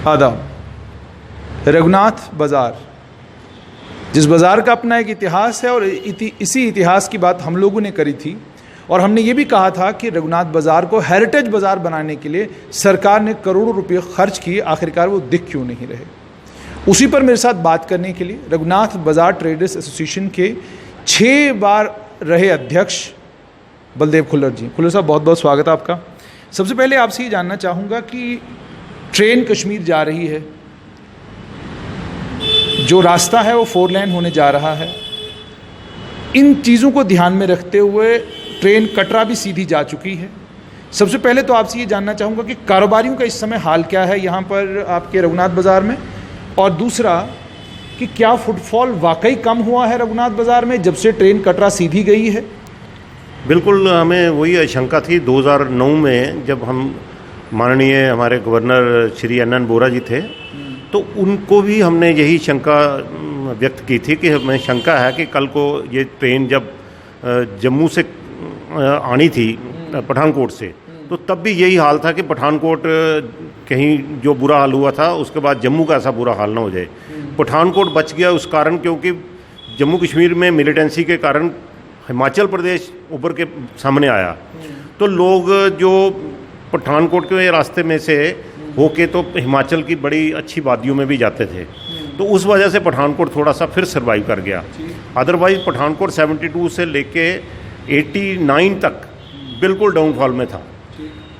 आदाब। रघुनाथ बाज़ार, जिस बाज़ार का अपना एक इतिहास है और इसी इतिहास की बात हम लोगों ने करी थी और हमने ये भी कहा था कि रघुनाथ बाज़ार को हेरिटेज बाज़ार बनाने के लिए सरकार ने करोड़ों रुपए खर्च किए, आखिरकार वो दिख क्यों नहीं रहे। उसी पर मेरे साथ बात करने के लिए रघुनाथ बाज़ार ट्रेडर्स एसोसिएशन के 6 बार रहे अध्यक्ष बलदेव खुल्लर जी। खुल्लर साहब, बहुत बहुत स्वागत है आपका। सबसे पहले आपसे ये जानना चाहूँगा कि ट्रेन कश्मीर जा रही है, जो रास्ता है वो 4 लेन होने जा रहा है। इन चीज़ों को ध्यान में रखते हुए ट्रेन कटरा भी सीधी जा चुकी है। सबसे पहले तो आपसे ये जानना चाहूँगा कि कारोबारियों का इस समय हाल क्या है यहाँ पर आपके रघुनाथ बाज़ार में, और दूसरा कि क्या फुटफॉल वाकई कम हुआ है रघुनाथ बाज़ार में जब से ट्रेन कटरा सीधी गई है। बिल्कुल, हमें वही आशंका थी 2009 में जब हम माननीय हमारे गवर्नर श्री एन बोरा जी थे, तो उनको भी हमने यही शंका व्यक्त की थी कि हमें शंका है कि कल को ये ट्रेन जब जम्मू से आनी थी पठानकोट से, तो तब भी यही हाल था कि पठानकोट कहीं जो बुरा हाल हुआ था उसके बाद जम्मू का ऐसा बुरा हाल ना हो जाए। पठानकोट बच गया उस कारण क्योंकि जम्मू कश्मीर में मिलिटेंसी के कारण हिमाचल प्रदेश उभर के सामने आया, तो लोग जो पठानकोट के रास्ते में से होके तो हिमाचल की बड़ी अच्छी वादियों में भी जाते थे, तो उस वजह से पठानकोट थोड़ा सा फिर सर्वाइव कर गया। अदरवाइज पठानकोट 72 से लेके 89 तक बिल्कुल डाउनफॉल में था।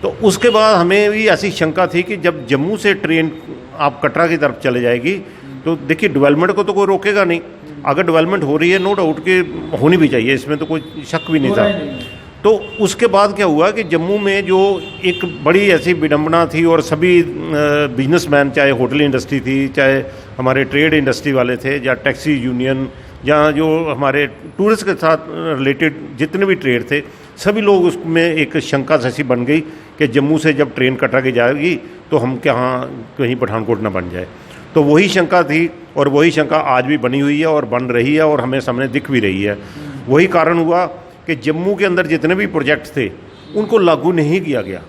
तो उसके बाद हमें भी ऐसी शंका थी कि जब जम्मू से ट्रेन आप कटरा की तरफ चले जाएगी तो देखिए डेवलपमेंट को तो कोई रोकेगा नहीं। अगर डेवलपमेंट हो रही है, नो डाउट कि होनी भी चाहिए, इसमें तो कोई शक भी नहीं था। तो उसके बाद क्या हुआ कि जम्मू में जो एक बड़ी ऐसी विडंबना थी और सभी बिजनेसमैन, चाहे होटल इंडस्ट्री थी, चाहे हमारे ट्रेड इंडस्ट्री वाले थे, या टैक्सी यूनियन, या जो हमारे टूरिस्ट के साथ रिलेटेड जितने भी ट्रेड थे, सभी लोग उसमें एक शंका ऐसी बन गई कि जम्मू से जब ट्रेन कटरा के जाएगी तो हम कहीं पठानकोट ना बन जाए। तो वही शंका थी और वही शंका आज भी बनी हुई है और बन रही है और हमें सामने दिख भी रही है। वही कारण हुआ कि जम्मू के अंदर जितने भी प्रोजेक्ट थे उनको लागू नहीं किया गया,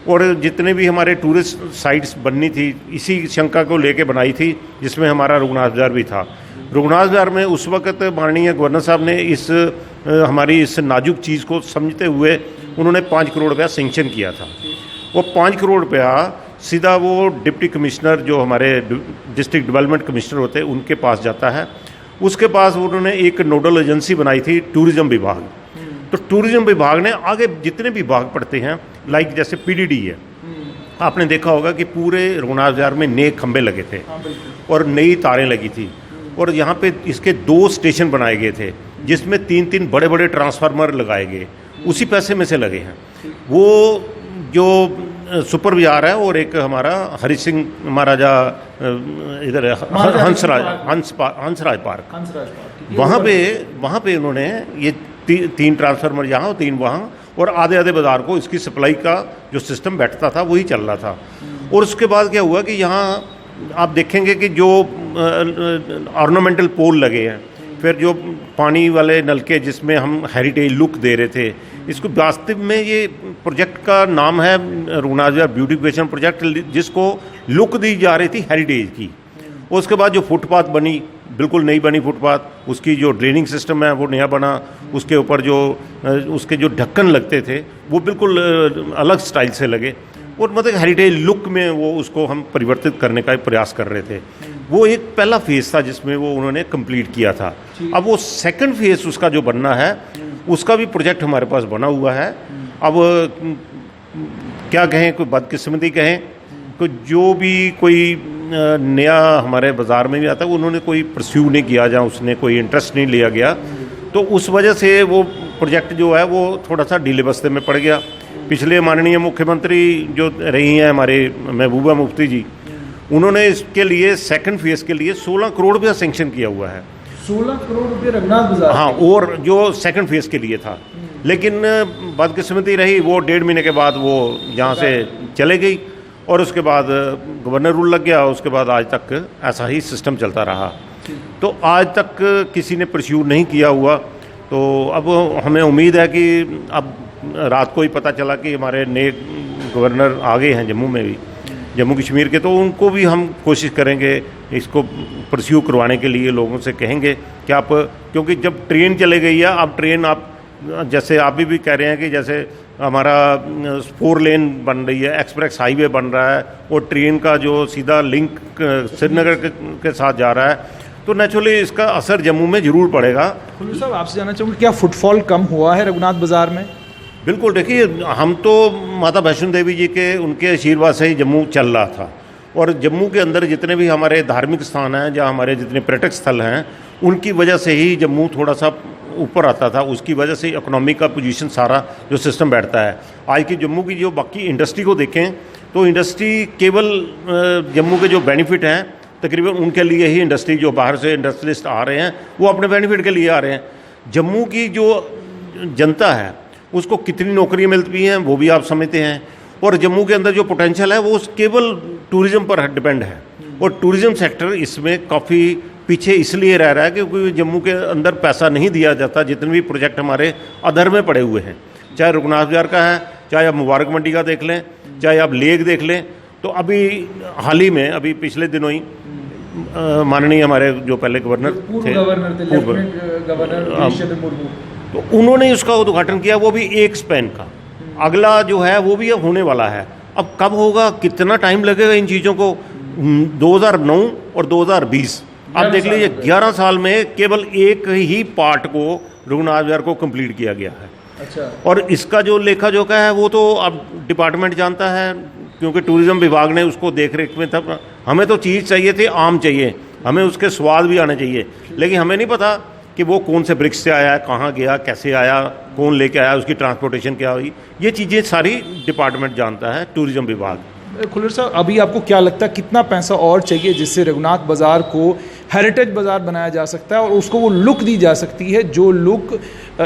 और जितने भी हमारे टूरिस्ट साइट्स बननी थी इसी शंका को लेके बनाई थी, जिसमें हमारा रघुनाथ बाज़ार भी था। रघुनाथ बाज़ार में उस वक्त माननीय गवर्नर साहब ने हमारी इस नाजुक चीज़ को समझते हुए उन्होंने 5 करोड़ रुपया सेंक्शन किया था। वो 5 करोड़ रुपया सीधा वो डिप्टी कमिश्नर, जो हमारे डिस्ट्रिक्ट डेवलपमेंट कमिश्नर होते हैं, उनके पास जाता है। उसके पास उन्होंने एक नोडल एजेंसी बनाई थी, टूरिज़्म विभाग। तो टूरिज़्म विभाग ने आगे जितने भी विभाग पड़ते हैं, लाइक जैसे पीडीडी है, आपने देखा होगा कि पूरे रघुनाथ बाज़ार में नए खंभे लगे थे और नई तारें लगी थी, और यहाँ पे इसके 2 स्टेशन बनाए गए थे जिसमें 3-3 बड़े बड़े ट्रांसफार्मर लगाए गए, उसी पैसे में से लगे हैं। वो जो सुपर बाज़ार है और एक हमारा हरि सिंह महाराजा इधर हंसराज पार्क, वहाँ पे उन्होंने ये 3 ट्रांसफार्मर यहाँ और 3 वहाँ, और आधे बाज़ार को इसकी सप्लाई का जो सिस्टम बैठता था वही चल रहा था। और उसके बाद क्या हुआ कि यहाँ आप देखेंगे कि जो ऑर्नामेंटल पोल लगे हैं, फिर जो पानी वाले नलके जिसमें हम हेरिटेज लुक दे रहे थे, इसको वास्तव में ये प्रोजेक्ट का नाम है रघुनाथ बाज़ार ब्यूटिफिकेशन प्रोजेक्ट, जिसको लुक दी जा रही थी हेरिटेज की। उसके बाद जो फुटपाथ बनी, बिल्कुल नई बनी फुटपाथ, उसकी जो ड्रेनिंग सिस्टम है वो नया बना, उसके ऊपर जो उसके जो ढक्कन लगते थे वो बिल्कुल अलग स्टाइल से लगे, और मतलब हेरिटेज लुक में वो उसको हम परिवर्तित करने का प्रयास कर रहे थे। वो एक पहला फेज़ था जिसमें वो उन्होंने कंप्लीट किया था। अब वो सेकंड फेज़ उसका जो बनना है, उसका भी प्रोजेक्ट हमारे पास बना हुआ है। अब क्या कहें, कोई बदकिस्मती कहें, कोई जो भी कोई नया हमारे बाज़ार में भी आता है उन्होंने कोई परस्यू नहीं किया, जहाँ उसने कोई इंटरेस्ट नहीं लिया गया, तो उस वजह से वो प्रोजेक्ट जो है वो थोड़ा सा ढीले बस्ते में पड़ गया। पिछले माननीय मुख्यमंत्री जो रही हैं हमारे महबूबा मुफ्ती जी, उन्होंने इसके लिए सेकंड फेज़ के लिए 16 करोड़ रुपया सेंक्शन किया हुआ है। 16 करोड़ रुपये रघुनाथ बाज़ार, हाँ, और जो सेकंड फेज़ के लिए था, लेकिन बदकिस्मती रही, वो 1.5 महीने के बाद वो यहाँ से चले गई, और उसके बाद गवर्नर रूल लग गया। उसके बाद आज तक ऐसा ही सिस्टम चलता रहा, तो आज तक किसी ने परस्यू नहीं किया हुआ। तो अब हमें उम्मीद है कि अब रात को ही पता चला कि हमारे नए गवर्नर आ गए हैं जम्मू में भी, जम्मू कश्मीर के, तो उनको भी हम कोशिश करेंगे इसको परस्यू करवाने के लिए। लोगों से कहेंगे कि आप, क्योंकि जब ट्रेन चले गई है, अब ट्रेन आप जैसे आप भी कह रहे हैं कि जैसे हमारा 4 लेन बन रही है, एक्सप्रेस हाईवे बन रहा है और ट्रेन का जो सीधा लिंक श्रीनगर के साथ जा रहा है, तो नेचुरली इसका असर जम्मू में ज़रूर पड़ेगा। खुल्लू साहब, आपसे जानना चाहूँगा क्या फुटफॉल कम हुआ है रघुनाथ बाज़ार में? बिल्कुल, देखिए हम तो माता वैष्णो देवी जी के उनके आशीर्वाद से ही जम्मू चल रहा था, और जम्मू के अंदर जितने भी हमारे धार्मिक स्थान हैं या हमारे जितने पर्यटक स्थल हैं, उनकी वजह से ही जम्मू थोड़ा सा ऊपर आता था। उसकी वजह से इकोनॉमी का पोजीशन सारा जो सिस्टम बैठता है। आज की जम्मू की जो बाकी इंडस्ट्री को देखें तो इंडस्ट्री केवल जम्मू के जो बेनिफिट हैं तकरीबन उनके लिए ही इंडस्ट्री, जो बाहर से इंडस्ट्रियलिस्ट आ रहे हैं वो अपने बेनिफिट के लिए आ रहे हैं। जम्मू की जो जनता है उसको कितनी नौकरियां मिलती हैं वो भी आप समझते हैं, और जम्मू के अंदर जो पोटेंशियल है वो केवल टूरिज़्म पर डिपेंड है, और टूरिज़्म सेक्टर इसमें काफ़ी पीछे इसलिए रह रहा है क्योंकि जम्मू के अंदर पैसा नहीं दिया जाता। जितने भी प्रोजेक्ट हमारे अधर में पड़े हुए हैं, चाहे रघुनाथ बाज़ार का है, चाहे आप मुबारक मंडी का देख लें, चाहे आप लेक देख लें, तो अभी हाल ही में अभी पिछले दिनों ही माननीय हमारे जो पहले गवर्नर थे, तो उन्होंने उसका उद्घाटन किया, वो भी एक स्पैन का। अगला जो है वो भी अब होने वाला है। अब कब होगा, कितना टाइम लगेगा इन चीज़ों को? 2009 और 2020 आप देख लीजिए, 11 साल में केवल एक ही पार्ट को रघुनाथ बाज़ार को कंप्लीट किया गया है। अच्छा। और इसका जो लेखा जोखा है वो तो अब डिपार्टमेंट जानता है, क्योंकि टूरिज़्म विभाग ने उसको देख रेख में था। हमें तो चीज़ चाहिए थी, आम चाहिए, हमें उसके स्वाद भी आने चाहिए, लेकिन हमें नहीं पता कि वो कौन से ब्रिक्स से आया, कहाँ गया, कैसे आया, कौन लेके आया, उसकी ट्रांसपोर्टेशन क्या हुई, ये चीज़ें सारी डिपार्टमेंट जानता है, टूरिज़्म विभाग। खुल्लर साहब, अभी आपको क्या लगता है कितना पैसा और चाहिए जिससे रघुनाथ बाज़ार को हेरिटेज बाज़ार बनाया जा सकता है और उसको वो लुक दी जा सकती है जो लुक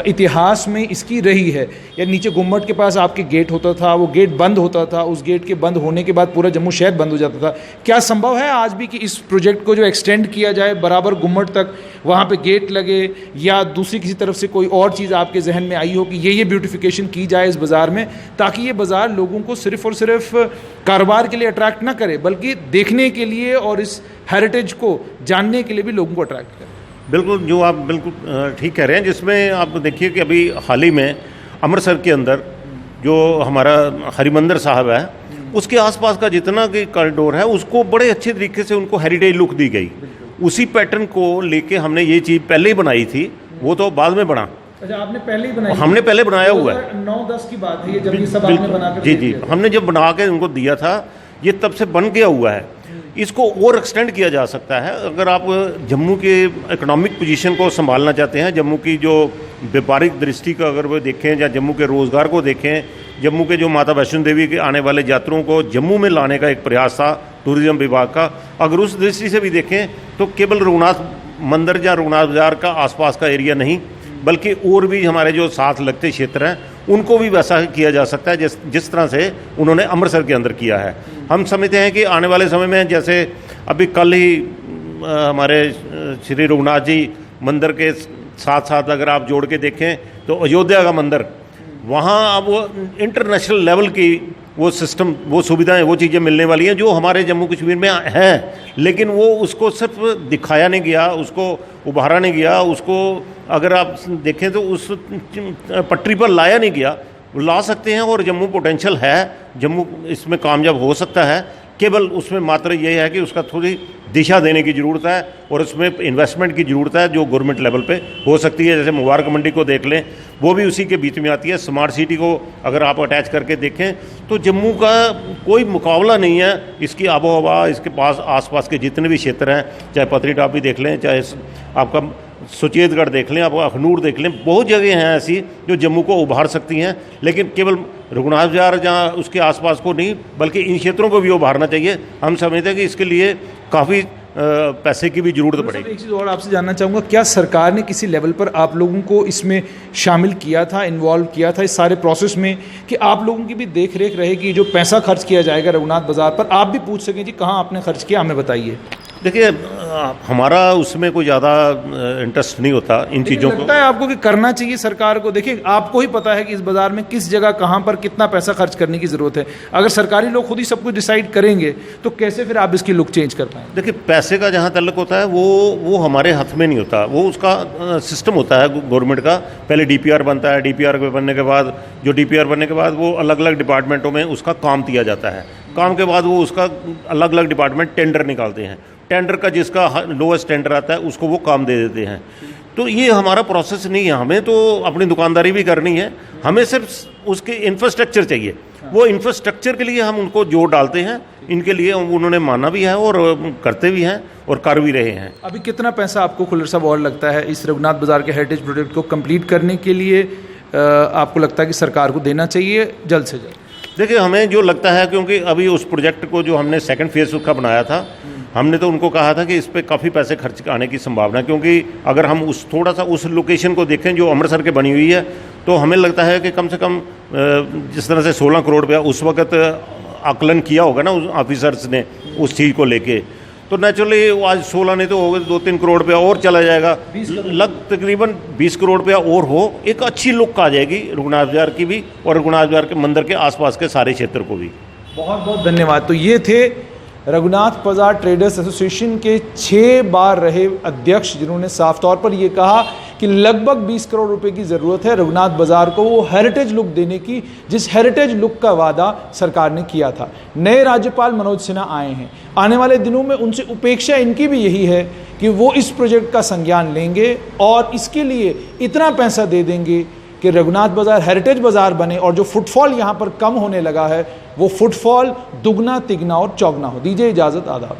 इतिहास में इसकी रही है? या नीचे गुम्मट के पास आपके गेट होता था, वो गेट बंद होता था, उस गेट के बंद होने के बाद पूरा जम्मू शहर बंद हो जाता था। क्या संभव है आज भी कि इस प्रोजेक्ट को जो एक्सटेंड किया जाए बराबर गुम्मट तक, वहाँ पे गेट लगे, या दूसरी किसी तरफ से कोई और चीज़ आपके जहन में आई हो कि ये ब्यूटिफिकेशन की जाए इस बाज़ार में, ताकि ये बाज़ार लोगों को सिर्फ और सिर्फ कारोबार के लिए अट्रैक्ट ना करे बल्कि देखने के लिए और इस हेरिटेज को जानने के लिए भी लोगों को अट्रैक्ट करे? बिल्कुल, जो आप बिल्कुल ठीक कह रहे हैं। जिसमें आप देखिए कि अभी हाल ही में अमृतसर के अंदर जो हमारा हरिमंदिर साहब है, उसके आसपास का जितना भी कॉरिडोर है उसको बड़े अच्छे तरीके से उनको हेरिटेज लुक दी गई। उसी पैटर्न को लेके हमने ये चीज़ पहले ही बनाई थी, वो तो बाद में बना। अच्छा, आपने पहले ही बनाई? हमने पहले बनाया हुआ है। 9-10 की बात है ये, जब ये सब आपने बना कर जी, हमने जब बना के उनको दिया था, ये तब से बन गया हुआ है। इसको और एक्सटेंड किया जा सकता है। अगर आप जम्मू के इकोनॉमिक पोजीशन को संभालना चाहते हैं, जम्मू की जो व्यापारिक दृष्टि का अगर वो देखें, या जम्मू के रोज़गार को देखें, जम्मू के जो माता वैष्णो देवी के आने वाले यात्रियों को जम्मू में लाने का एक प्रयास था टूरिज़्म विभाग का, अगर उस दृष्टि से भी देखें तो केवल रघुनाथ मंदिर या रघुनाथ बाज़ार का आसपास का एरिया नहीं, बल्कि और भी हमारे जो साथ लगते क्षेत्र हैं उनको भी वैसा किया जा सकता है जिस तरह से उन्होंने अमृतसर के अंदर किया है। हम समझते हैं कि आने वाले समय में, जैसे अभी कल ही हमारे श्री रघुनाथ जी मंदिर के साथ साथ अगर आप जोड़ के देखें तो अयोध्या का मंदिर, वहाँ अब वो इंटरनेशनल लेवल की वो सिस्टम, वो सुविधाएं, वो चीज़ें मिलने वाली हैं जो हमारे जम्मू कश्मीर में हैं, लेकिन वो उसको सिर्फ दिखाया नहीं गया, उसको उभारा नहीं गया, उसको अगर आप देखें तो उस पटरी पर लाया नहीं गया। ला सकते हैं और जम्मू पोटेंशियल है, जम्मू इसमें कामयाब हो सकता है, केवल उसमें मात्र ये है कि उसका थोड़ी दिशा देने की ज़रूरत है और उसमें इन्वेस्टमेंट की ज़रूरत है जो गवर्नमेंट लेवल पे हो सकती है। जैसे मुबारक मंडी को देख लें, वो भी उसी के बीच में आती है। स्मार्ट सिटी को अगर आप अटैच करके देखें तो जम्मू का कोई मुकाबला नहीं है। इसकी आबो हवा, इसके पास आसपास के जितने भी क्षेत्र हैं, चाहे पत्नीटॉप भी देख लें, चाहे आपका सुचेतगढ़ देख लें, आप अखनूर देख लें, बहुत जगह हैं ऐसी जो जम्मू को उभार सकती हैं, लेकिन केवल रघुनाथ बाज़ार जहाँ उसके आसपास को नहीं बल्कि इन क्षेत्रों को भी उभारना चाहिए। हम समझते हैं कि इसके लिए काफ़ी पैसे की भी ज़रूरत पड़ेगी। एक चीज़ और आपसे जानना चाहूँगा, क्या सरकार ने किसी लेवल पर आप लोगों को इसमें शामिल किया था, इन्वॉल्व किया था इस सारे प्रोसेस में, कि आप लोगों की भी देख रेख रहेगी, जो पैसा खर्च किया जाएगा रघुनाथ बाज़ार पर आप भी पूछ सकें जी कहाँ आपने खर्च किया, हमें बताइए? देखिए हमारा उसमें कोई ज़्यादा इंटरेस्ट नहीं होता इन चीज़ों को। लगता है आपको कि करना चाहिए सरकार को? देखिए आपको ही पता है कि इस बाजार में किस जगह कहाँ पर कितना पैसा खर्च करने की ज़रूरत है। अगर सरकारी लोग खुद ही सब कुछ डिसाइड करेंगे तो कैसे फिर आप इसकी लुक चेंज कर पाएंगे? देखिए पैसे का जहाँ तल्लक होता है वो हमारे हाथ में नहीं होता, वो उसका सिस्टम होता है गवर्नमेंट का। पहले डीपीआर बनता है, डीपीआर बनने के बाद जो डीपीआर बनने के बाद वो अलग अलग डिपार्टमेंटों में उसका काम दिया जाता है। काम के बाद वो उसका अलग अलग डिपार्टमेंट टेंडर निकालते हैं। टेंडर का जिसका लोएस्ट टेंडर आता है उसको वो काम दे देते हैं। तो ये हमारा प्रोसेस नहीं है। हमें तो अपनी दुकानदारी भी करनी है, हमें सिर्फ उसके इंफ्रास्ट्रक्चर चाहिए। वो इंफ्रास्ट्रक्चर के लिए हम उनको जोर डालते हैं, इनके लिए उन्होंने माना भी है और करते भी हैं और कर भी रहे हैं। अभी कितना पैसा आपको खुल्लर साहब और लगता है इस रघुनाथ बाजार के हेरिटेज प्रोजेक्ट को कंप्लीट करने के लिए? आपको लगता है कि सरकार को देना चाहिए जल्द से जल्द? देखिए हमें जो लगता है, क्योंकि अभी उस प्रोजेक्ट को जो हमने सेकंड फेज उसका बनाया था, हमने तो उनको कहा था कि इस पर काफ़ी पैसे खर्च आने की संभावना है, क्योंकि अगर हम उस थोड़ा सा उस लोकेशन को देखें जो अमृतसर के बनी हुई है, तो हमें लगता है कि कम से कम जिस तरह से 16 करोड़ रुपया उस वक्त आकलन किया होगा ना उस ऑफिसर्स ने उस चीज़ को लेके, तो नेचुरली वो आज 16 नहीं तो होगा 2-3 करोड़ रुपया और चला जाएगा, तकरीबन 20 करोड़ रुपया और हो, एक अच्छी लुक आ जाएगी रघुनाथ बाजार की भी और रघुनाथ बाजार के मंदिर के आसपास के सारे क्षेत्र को भी। बहुत बहुत धन्यवाद। तो ये थे रघुनाथ बाजार ट्रेडर्स एसोसिएशन के 6 बार रहे अध्यक्ष, जिन्होंने साफ तौर पर यह कहा कि लगभग 20 करोड़ रुपए की ज़रूरत है रघुनाथ बाजार को वो हेरिटेज लुक देने की, जिस हेरिटेज लुक का वादा सरकार ने किया था। नए राज्यपाल मनोज सिन्हा आए हैं, आने वाले दिनों में उनसे उपेक्षा इनकी भी यही है कि वो इस प्रोजेक्ट का संज्ञान लेंगे और इसके लिए इतना पैसा दे देंगे कि रघुनाथ बाजार हेरिटेज बाजार बने और जो फुटफॉल यहाँ पर कम होने लगा है वो फुटफॉल दुगना तिगना और चौगना हो। दीजिए इजाज़त, आदाब।